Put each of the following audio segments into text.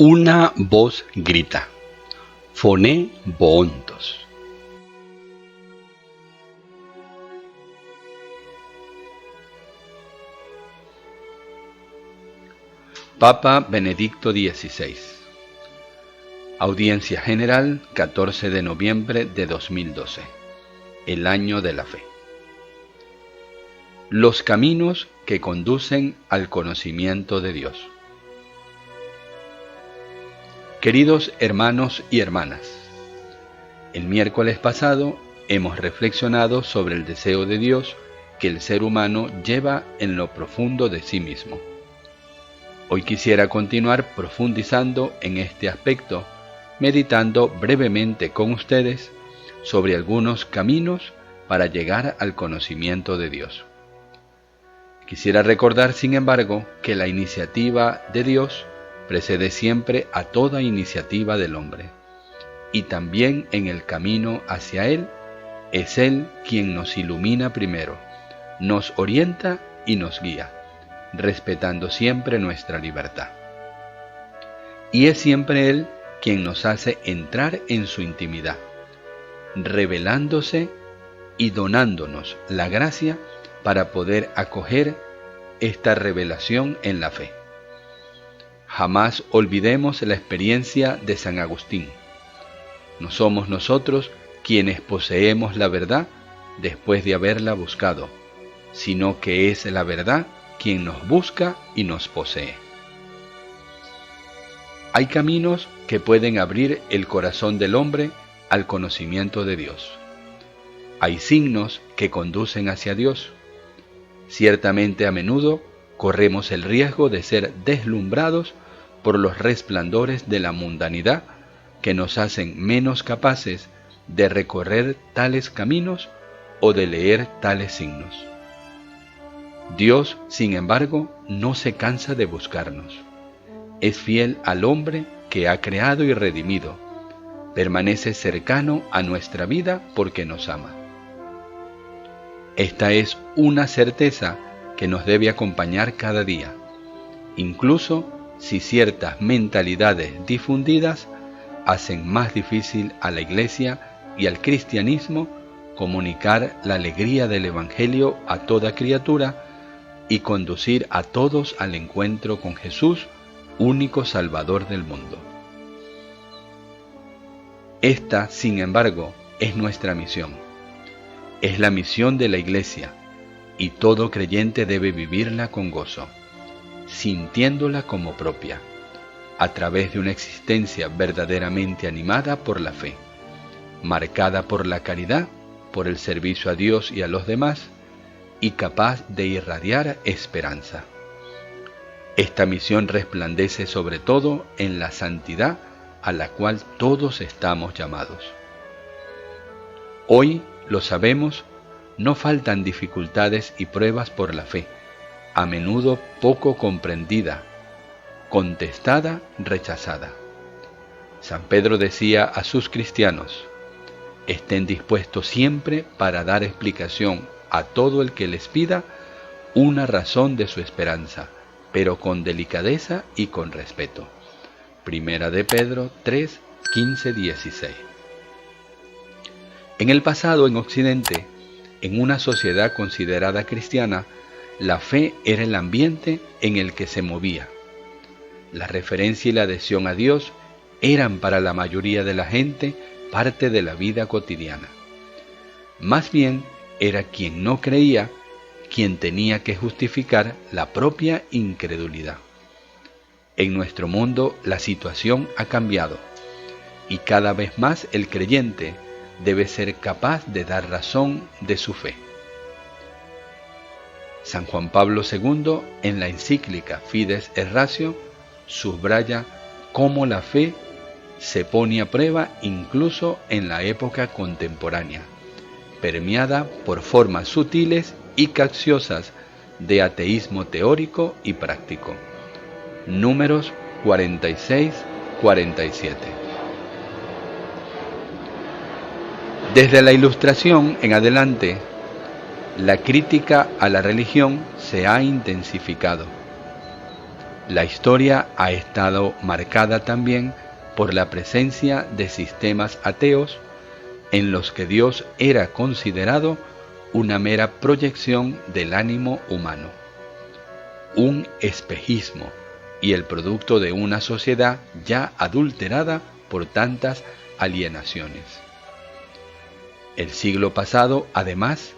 Una voz grita: «Phoné Boontos». Papa Benedicto XVI. Audiencia General, 14 de noviembre de 2012. El año de la fe. Los caminos que conducen al conocimiento de Dios. Queridos hermanos y hermanas, el miércoles pasado hemos reflexionado sobre el deseo de Dios que el ser humano lleva en lo profundo de sí mismo. Hoy quisiera continuar profundizando en este aspecto, meditando brevemente con ustedes sobre algunos caminos para llegar al conocimiento de Dios. Quisiera recordar, sin embargo, que la iniciativa de Dios precede siempre a toda iniciativa del hombre, y también en el camino hacia Él es Él quien nos ilumina primero, nos orienta y nos guía, respetando siempre nuestra libertad. Y es siempre Él quien nos hace entrar en su intimidad, revelándose y donándonos la gracia para poder acoger esta revelación en la fe. Jamás olvidemos la experiencia de San Agustín. No somos nosotros quienes poseemos la verdad después de haberla buscado, sino que es la verdad quien nos busca y nos posee. Hay caminos que pueden abrir el corazón del hombre al conocimiento de Dios. Hay signos que conducen hacia Dios. Ciertamente a menudo corremos el riesgo de ser deslumbrados por los resplandores de la mundanidad que nos hacen menos capaces de recorrer tales caminos o de leer tales signos. Dios, sin embargo, no se cansa de buscarnos. Es fiel al hombre que ha creado y redimido. Permanece cercano a nuestra vida porque nos ama. Esta es una certeza que nos debe acompañar cada día, incluso si ciertas mentalidades difundidas hacen más difícil a la Iglesia y al cristianismo comunicar la alegría del Evangelio a toda criatura y conducir a todos al encuentro con Jesús, único Salvador del mundo. Esta, sin embargo, es nuestra misión. Es la misión de la Iglesia, y todo creyente debe vivirla con gozo, sintiéndola como propia, a través de una existencia verdaderamente animada por la fe, marcada por la caridad, por el servicio a Dios y a los demás, y capaz de irradiar esperanza. Esta misión resplandece sobre todo en la santidad a la cual todos estamos llamados. Hoy, lo sabemos, no faltan dificultades y pruebas por la fe, a menudo poco comprendida, contestada, rechazada. San Pedro decía a sus cristianos: estén dispuestos siempre para dar explicación a todo el que les pida una razón de su esperanza, pero con delicadeza y con respeto. Primera de Pedro 3, 15, 16. En el pasado, en Occidente, en una sociedad considerada cristiana, la fe era el ambiente en el que se movía. La referencia y la adhesión a Dios eran para la mayoría de la gente parte de la vida cotidiana. Más bien, era quien no creía quien tenía que justificar la propia incredulidad. En nuestro mundo la situación ha cambiado, y cada vez más el creyente debe ser capaz de dar razón de su fe. San Juan Pablo II, en la encíclica Fides et Ratio, subraya cómo la fe se pone a prueba incluso en la época contemporánea, permeada por formas sutiles y capciosas de ateísmo teórico y práctico. Números 46-47. Desde la Ilustración en adelante, la crítica a la religión se ha intensificado. La historia ha estado marcada también por la presencia de sistemas ateos en los que Dios era considerado una mera proyección del ánimo humano, un espejismo y el producto de una sociedad ya adulterada por tantas alienaciones. El siglo pasado, además,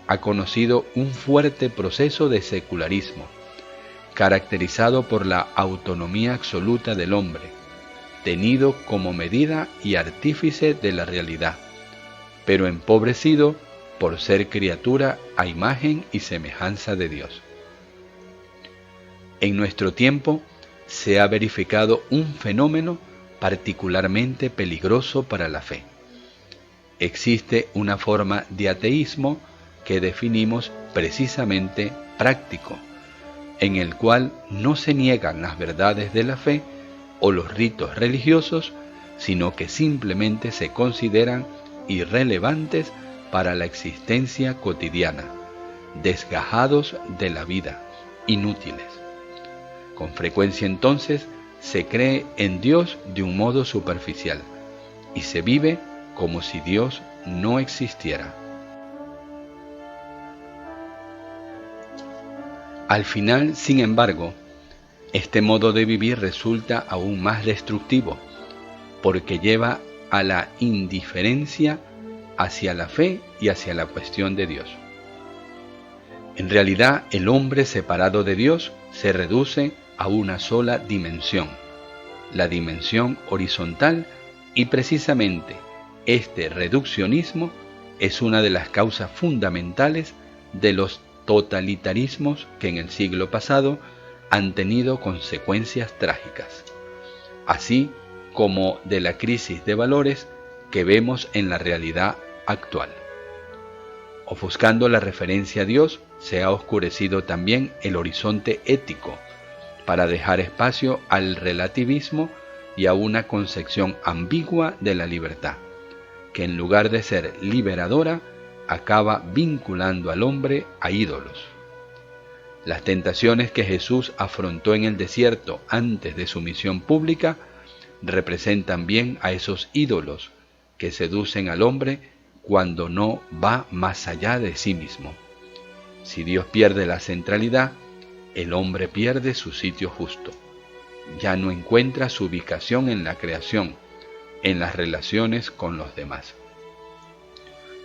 ha conocido un fuerte proceso de secularismo, caracterizado por la autonomía absoluta del hombre, tenido como medida y artífice de la realidad, pero empobrecido por ser criatura a imagen y semejanza de Dios. En nuestro tiempo se ha verificado un fenómeno particularmente peligroso para la fe. Existe una forma de ateísmo que definimos precisamente práctico, en el cual no se niegan las verdades de la fe o los ritos religiosos, sino que simplemente se consideran irrelevantes para la existencia cotidiana, desgajados de la vida, inútiles. Con frecuencia entonces se cree en Dios de un modo superficial y se vive como si Dios no existiera. Al final, sin embargo, este modo de vivir resulta aún más destructivo, porque lleva a la indiferencia hacia la fe y hacia la cuestión de Dios. En realidad, el hombre separado de Dios se reduce a una sola dimensión, la dimensión horizontal, y precisamente este reduccionismo es una de las causas fundamentales de los totalitarismos que en el siglo pasado han tenido consecuencias trágicas, así como de la crisis de valores que vemos en la realidad actual. Ofuscando la referencia a Dios, se ha oscurecido también el horizonte ético para dejar espacio al relativismo y a una concepción ambigua de la libertad, que en lugar de ser liberadora, acaba vinculando al hombre a ídolos. Las tentaciones que Jesús afrontó en el desierto antes de su misión pública representan bien a esos ídolos que seducen al hombre cuando no va más allá de sí mismo. Si Dios pierde la centralidad, el hombre pierde su sitio justo. Ya no encuentra su ubicación en la creación, en las relaciones con los demás.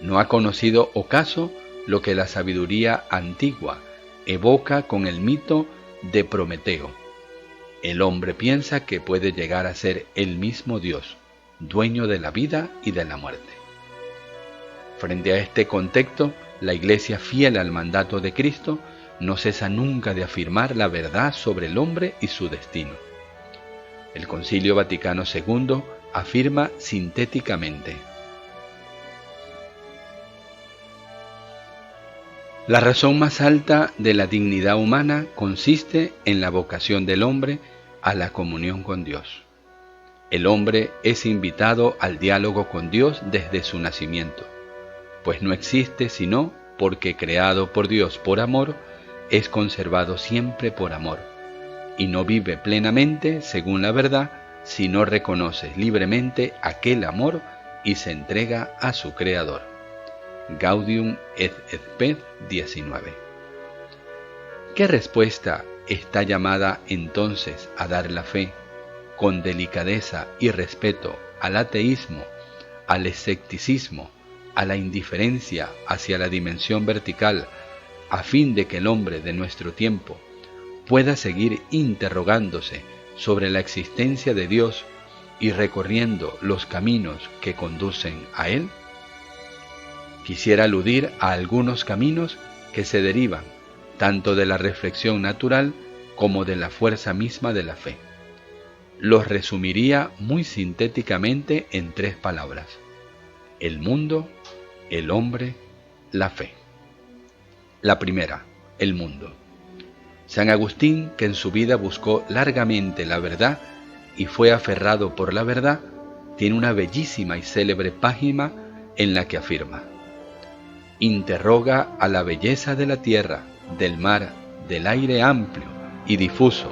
No ha conocido ocaso lo que la sabiduría antigua evoca con el mito de Prometeo. El hombre piensa que puede llegar a ser el mismo Dios, dueño de la vida y de la muerte. Frente a este contexto, la Iglesia, fiel al mandato de Cristo, no cesa nunca de afirmar la verdad sobre el hombre y su destino. El Concilio Vaticano II afirma sintéticamente: la razón más alta de la dignidad humana consiste en la vocación del hombre a la comunión con Dios. El hombre es invitado al diálogo con Dios desde su nacimiento, pues no existe sino porque, creado por Dios por amor, es conservado siempre por amor, y no vive plenamente según la verdad si no reconoce libremente aquel amor y se entrega a su Creador. Gaudium et Spes 19. ¿Qué respuesta está llamada entonces a dar la fe, con delicadeza y respeto, al ateísmo, al escepticismo, a la indiferencia hacia la dimensión vertical, a fin de que el hombre de nuestro tiempo pueda seguir interrogándose sobre la existencia de Dios y recorriendo los caminos que conducen a Él? Quisiera aludir a algunos caminos que se derivan tanto de la reflexión natural como de la fuerza misma de la fe. Los resumiría muy sintéticamente en 3 palabras: el mundo, el hombre, la fe. La primera, el mundo. San Agustín, que en su vida buscó largamente la verdad y fue aferrado por la verdad, tiene una bellísima y célebre página en la que afirma: interroga a la belleza de la tierra, del mar, del aire amplio y difuso,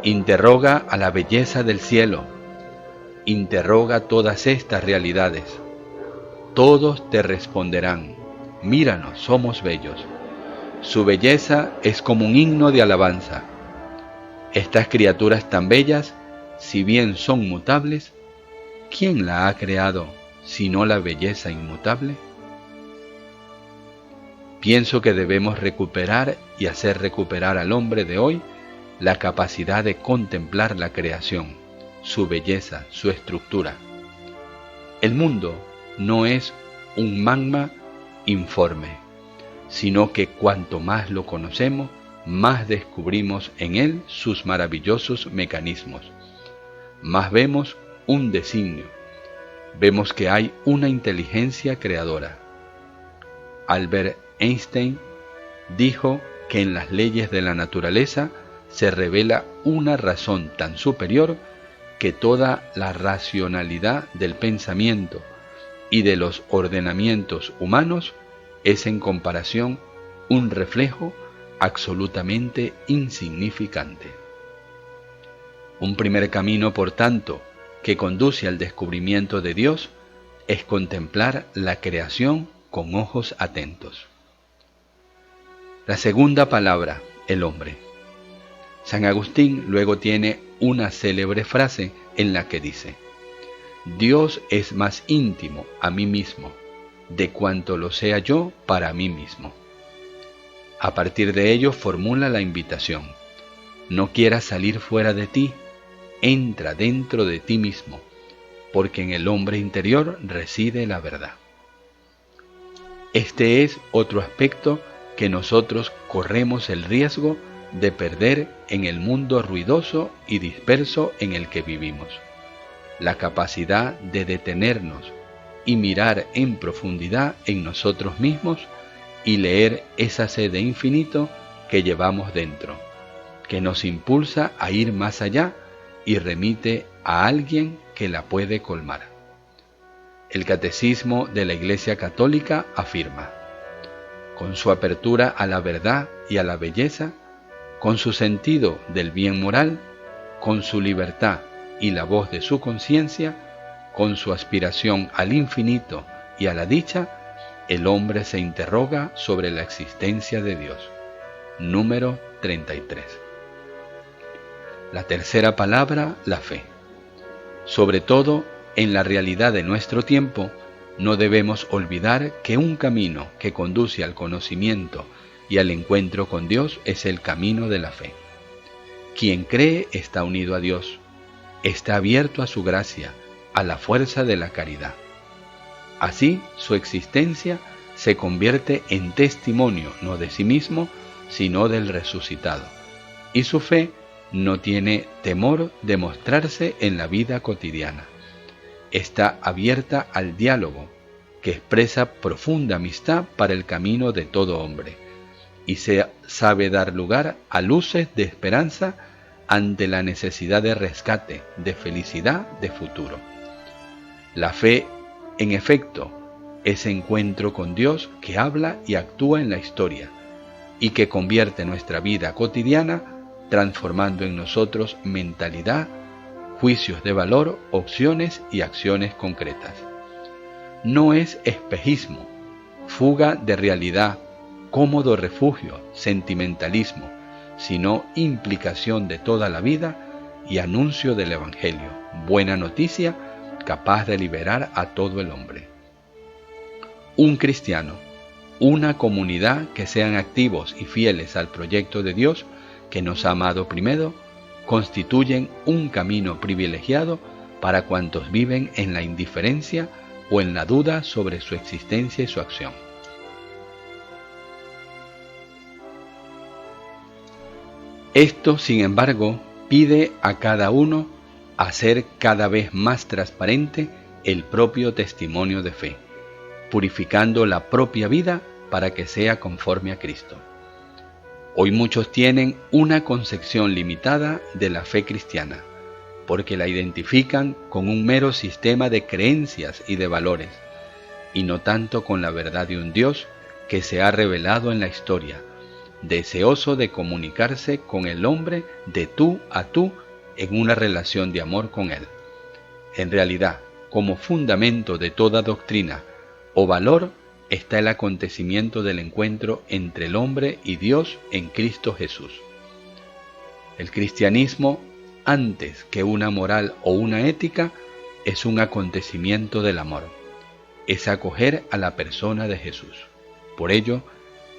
Interroga a la belleza del cielo, interroga todas estas realidades. Todos te responderán, míranos, somos bellos. Su belleza es como un himno de alabanza. Estas criaturas tan bellas, si bien son mutables, ¿quién la ha creado sino la belleza inmutable? Pienso que debemos recuperar y hacer recuperar al hombre de hoy la capacidad de contemplar la creación, su belleza, su estructura. El mundo no es un magma informe, sino que cuanto más lo conocemos, más descubrimos en él sus maravillosos mecanismos. Más vemos un designio, vemos que hay una inteligencia creadora. Albert Einstein dijo que en las leyes de la naturaleza se revela una razón tan superior que toda la racionalidad del pensamiento y de los ordenamientos humanos es en comparación un reflejo absolutamente insignificante. Un primer camino, por tanto, que conduce al descubrimiento de Dios es contemplar la creación con ojos atentos. La segunda palabra, el hombre. San Agustín luego tiene una célebre frase en la que dice: Dios es más íntimo a mí mismo, de cuanto lo sea yo para mí mismo. A partir de ello formula la invitación: no quieras salir fuera de ti, entra dentro de ti mismo, porque en el hombre interior reside la verdad. Este es otro aspecto que nosotros corremos el riesgo de perder en el mundo ruidoso y disperso en el que vivimos: la capacidad de detenernos y mirar en profundidad en nosotros mismos y leer esa sed de infinito que llevamos dentro, que nos impulsa a ir más allá y remite a alguien que la puede colmar. El Catecismo de la Iglesia Católica afirma: con su apertura a la verdad y a la belleza, con su sentido del bien moral, con su libertad y la voz de su conciencia, con su aspiración al infinito y a la dicha, el hombre se interroga sobre la existencia de Dios. Número 33. La tercera palabra, la fe. Sobre todo, en la realidad de nuestro tiempo, no debemos olvidar que un camino que conduce al conocimiento y al encuentro con Dios es el camino de la fe. Quien cree está unido a Dios, está abierto a su gracia, a la fuerza de la caridad. Así, su existencia se convierte en testimonio no de sí mismo, sino del resucitado, y su fe no tiene temor de mostrarse en la vida cotidiana. Está abierta al diálogo, que expresa profunda amistad para el camino de todo hombre, y se sabe dar lugar a luces de esperanza ante la necesidad de rescate, de felicidad, de futuro. La fe, en efecto, es encuentro con Dios que habla y actúa en la historia, y que convierte nuestra vida cotidiana transformando en nosotros mentalidad, juicios de valor, opciones y acciones concretas. No es espejismo, fuga de realidad, cómodo refugio, sentimentalismo, sino implicación de toda la vida y anuncio del Evangelio, buena noticia capaz de liberar a todo el hombre. Un cristiano, una comunidad que sean activos y fieles al proyecto de Dios que nos ha amado primero, constituyen un camino privilegiado para cuantos viven en la indiferencia o en la duda sobre su existencia y su acción. Esto, sin embargo, pide a cada uno hacer cada vez más transparente el propio testimonio de fe, purificando la propia vida para que sea conforme a Cristo. Hoy muchos tienen una concepción limitada de la fe cristiana, porque la identifican con un mero sistema de creencias y de valores, y no tanto con la verdad de un Dios que se ha revelado en la historia, deseoso de comunicarse con el hombre de tú a tú en una relación de amor con él. En realidad, como fundamento de toda doctrina o valor está el acontecimiento del encuentro entre el hombre y Dios en Cristo Jesús. El cristianismo, antes que una moral o una ética, es un acontecimiento del amor. Es acoger a la persona de Jesús. Por ello,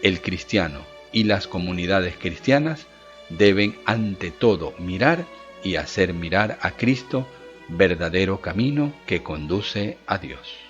el cristiano y las comunidades cristianas deben ante todo mirar y hacer mirar a Cristo, verdadero camino que conduce a Dios.